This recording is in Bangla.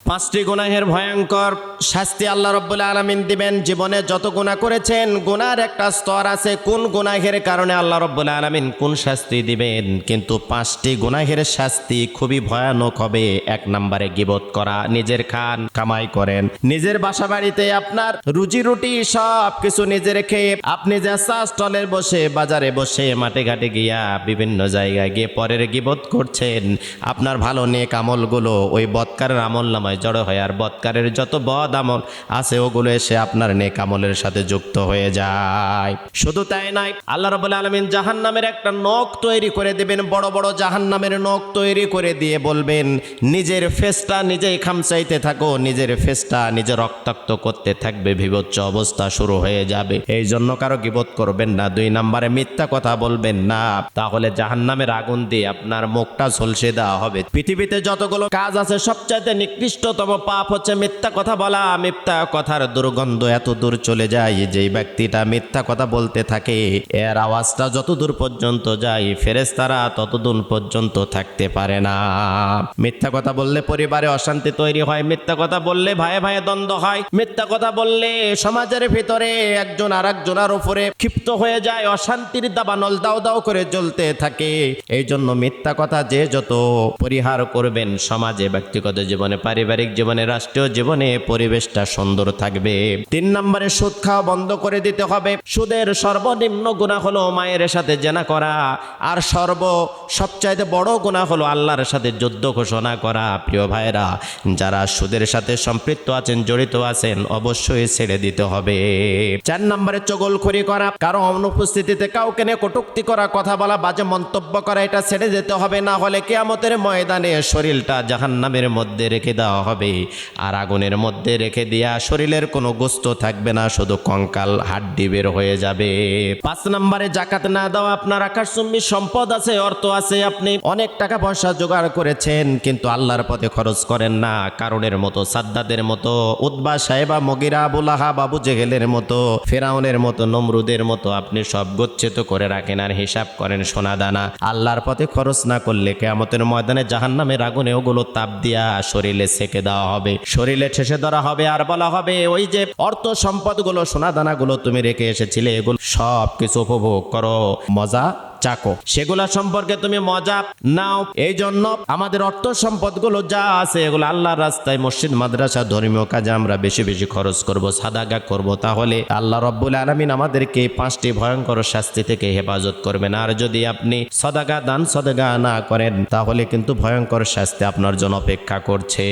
পাঁচটি গুনাহের ভয়ঙ্কর শাস্তি আল্লাহ রাব্বুল আলামিন দিবেন। জীবনে যত গুনাহ করেছেন গুনার একটা স্তর আছে, কোন গুনাহের কারণে আল্লাহ রাব্বুল আলামিন কোন শাস্তি দিবেন। কিন্তু পাঁচটি গুনাহের শাস্তি খুবই ভয়ানক হবে। এক নম্বরে গীবত করা, নিজের খান কামাই করেন, নিজের বাসা বাড়িতে আপনার রুজি রুটি সব কিছু নিজে রেখে আপনি যে চা স্টলের বসে, বাজারে বসে, মাঠে ঘাটে গিয়া বিভিন্ন জায়গায় গিয়ে পরের গীবত করছেন। আপনার ভালো নেক আমলগুলো ওই বদকারের আমল নামায় জড়ো হয়, আর বদকারের যত বদ আমল আছে ওগুলো এসে আপনার নেক আমলের সাথে যুক্ত হয়ে যায়। শুধু তাই নয়, আল্লাহ রাব্বুল আলামিন জাহান্নামের একটা নখ তৈরি করে দেবেন, বড় বড় জাহান্নামের নখ তৈরি করে দিয়ে বলবেন, নিজের ফেসটা নিজেই খামচাইতে থাকো, নিজের ফেসটা নিজে রক্তাক্ত করতে থাকবে, বিভৎস অবস্থা শুরু হয়ে যাবে। এই জন্য কারো গীবত করবেন না। দুই নম্বরে মিথ্যা কথা বলবেন না, তাহলে জাহান্নামের আগুন দিয়ে আপনার মুখটা ঝলসে দেওয়া হবে। পৃথিবীতে যতগুলো কাজ আছে সবচাইতে নিকৃষ্টতম পাপ হচ্ছে মিথ্যা কথা বলা। মিথ্যা কথার দুর্গন্ধ এত দূর চলে যায়, যেই ব্যক্তিটা মিথ্যা কথা বলতে থাকে এর আওয়াজটা যত দূর পর্যন্ত যায় ফেরেশতারা ততদূর পর্যন্ত থাকতে পারে না। মিথ্যা কথা বললে পরিবারে অশান্তি তৈরি হয়, মিথ্যা কথা বললে ভাইয়ে ভাইয়ে দ্বন্দ্ব হয়, মিথ্যা কথা বললে সমাজের ভিতরে একজন আর একজনের উপরে ক্ষিপ্ত হয়ে যায়, অশান্তির দাবানল দাও দাও করে জ্বলতে থাকে। এই জন্য মিথ্যা কথা যে যত পরিহার করবেন সমাজে, ব্যক্তিগত জীবনে, পারিবারিক জীবনে, রাষ্ট্রীয় জীবনে পরিবেশটা সুন্দর থাকবে। তিন নম্বরে সুদ খাওয়া বন্ধ করে দিতে হবে। সুদের সর্বনিম্ন গুনাহ হলো মায়ের সাথে জেনা করা, আর সবচাইতে বড় গুনাহ হলো আল্লাহর সাথে যুদ্ধ ঘোষণা করা। প্রিয় ভাইরা, যারা সুদের সাথে সম্পৃক্ত আছেন, জড়িত আছেন, অবশ্যই ছেড়ে দিতে হবে। চার নম্বরে চগলখড়ি করা, কারো অনুপস্থিতিতে কাউকে নিয়ে কটূক্তি করা, কথা বলা, বাজে মন্তব্য করা, এটা ছেড়ে যেতে হবে। না হলে কিয়ামতের ময়দানে শরীরটা জাহান্নামের মধ্যে রেখে দেওয়া হবে, আর আগুনের মধ্যে রেখে দেয়া শরীরের কোনো গোস্ত থাকবে না, শুধু কঙ্কাল হাড্ডি বের হয়ে যাবে। পাঁচ নম্বরে জাকাত না দেওয়া। আপনার আকাশচুম্বী সম্পদ আছে, অর্থ আছে, আপনি অনেক টাকা পয়সা জোগাড় করেছেন, কিন্তু আল্লাহর পথে খরচ করেন না। কারণের মতো, সাদ্দাদের মতো, উতবা সাহেবা, মুগিরা, আবু লাহাব, আবু জেহেলের মতো, ফেরাউনের মতো, নমরুদের মতো আপনি সব গচ্ছিত করে রাখেন আর হিসাব করেন সোনা দানা। আল্লাহর পথে খরচ না করলে কিয়ামতের ময়দানে জাহান্নামের আগুনে ওগুলো তাপ দিয়া শরীরে সেকে দেওয়া হবে, শরীরে ঠেসে ধরা হবে, আর বলা হবে ওই যে অর্থ সম্পদগুলো, সোনা দানাগুলো তুমি রেখে এসেছিলে, এগুলো সব কিছু উপভোগ করো, মজা চাকো, সেগুলা সম্পর্কে তুমি মজা নাও। এই জন্য আমাদের অর্থ সম্পদগুলো যা আছে এগুলো আল্লাহর রাস্তায়, মসজিদ, মাদ্রাসা, ধর্মীয় কাজে আমরা বেশি বেশি খরচ করব, সাদাকা করব, তাহলে আল্লাহ রাব্বুল আলামিন আমাদেরকে পাঁচটি ভয়ঙ্কর শাস্তি থেকে হেফাজত করবেন। আর যদি আপনি সাদাকা দান সদকা না করেন তাহলে কিন্তু ভয়ঙ্কর শাস্তি আপনার জন্য অপেক্ষা করছে।